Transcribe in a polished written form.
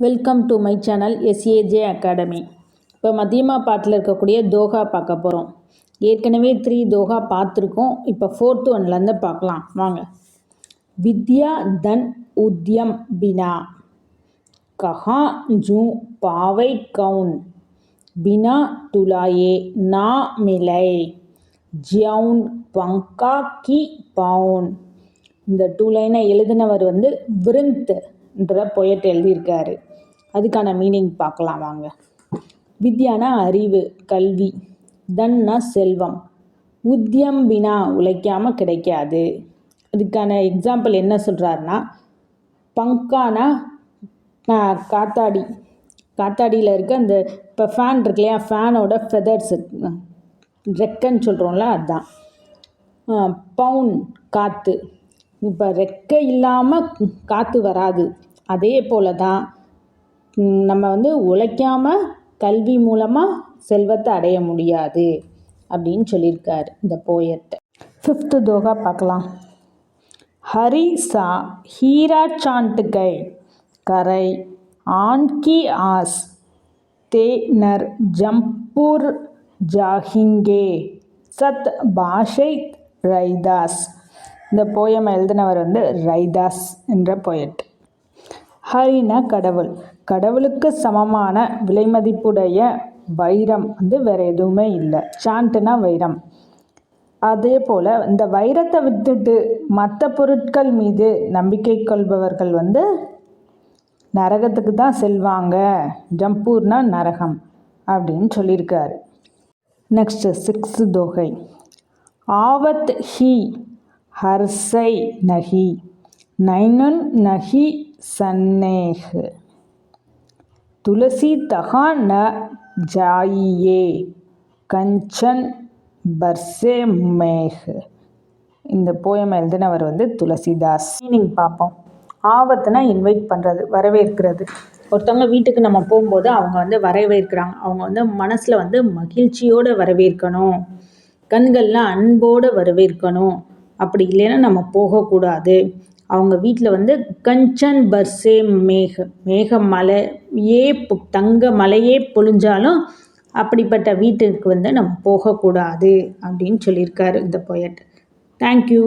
Welcome to my channel SAJ Academy. இப்போ மத்தியமா பாட்டில் இருக்கக்கூடிய தோஹா பார்க்க போகிறோம். ஏற்கனவே 3 தோஹா பார்த்துருக்கோம். இப்போ 4th ஒன்லேருந்து பார்க்கலாம் வாங்க. வித்யா தன் உத்யம் பினா கஹா ஜூ பாவை கவுன் பினா துலாயே நா மிலை ஜவுன் பங்கா கி பவுன். இந்த 2 லைனை எழுதினவர் விருந்த்ன்ற பொயட் எழுதியிருக்காரு. அதுக்கான மீனிங் பார்க்கலாம் வாங்க. வித்யானா அறிவு, கல்வி, தன்னா செல்வம், உத்யம் பினா உழைக்காமல் கிடைக்காது. அதுக்கான எக்ஸாம்பிள் என்ன சொல்கிறாருன்னா, பங்கானா காத்தாடி, காத்தாடியில் இருக்க அந்த இப்போ ஃபேன் இருக்கு இல்லையா, ஃபேனோட ஃபெதர்ஸ் ரெக்கைன்னு சொல்கிறோம்ல அதுதான். பவுன் காற்று, இப்போ ரெக்கை இல்லாமல் காற்று வராது. அதே போல் தான் நம்ம உழைக்காமல் கல்வி மூலமாக செல்வத்தை அடைய முடியாது அப்படின்னு சொல்லியிருக்காரு இந்த போயட். 5th தோஹா பார்க்கலாம். ஹரி சா ஹீரா சாண்ட் கை கரை ஆன்கி ஆஸ் தே நர் ஜம்பூர் ஜாஹிங்கே சத் பாஷை ரைதாஸ். இந்த போயம் எழுதினவர் ரைதாஸ் என்ற போயட். ஹரினா கடவுள், கடவுளுக்கு சமமான விலைமதிப்புடைய வைரம் வேறு எதுவுமே இல்லை. சாண்ட்னா வைரம். அதே போல் இந்த வைரத்தை விட்டுட்டு மற்ற பொருட்கள் மீது நம்பிக்கை கொள்பவர்கள் நரகத்துக்கு தான் செல்வாங்க. ஜம்பூர்னா நரகம் அப்படின்னு சொல்லியிருக்காரு. நெக்ஸ்ட் 6th தோகை. ஆவத் ஹி ஹர்சை நஹி நைனுன் நஹி சன்னேஹ் துளசி தகா ந ஜாயியே கஞ்சன் பர்சே மேஹ். இந்த போயம் எழுதினவர் துளசிதாஸ். மீனிங் பார்ப்போம். ஆவத்துனா இன்வைட் பண்ணுறது, வரவேற்கிறது. ஒருத்தவங்க வீட்டுக்கு நம்ம போகும்போது அவங்க வரவேற்கிறாங்க. அவங்க மனசில் மகிழ்ச்சியோடு வரவேற்கணும், கண்கள்லாம் அன்போடு வரவேற்கணும். அப்படி இல்லைன்னா நம்ம போகக்கூடாது. அவங்க வீட்டில் கஞ்சன் பர்சே மேக மலையே தங்க மலையே பொழிஞ்சாலும் அப்படிப்பட்ட வீட்டுக்கு நம்ம போகக்கூடாது அப்படின்னு சொல்லியிருக்காரு இந்த போயட். தேங்க்யூ.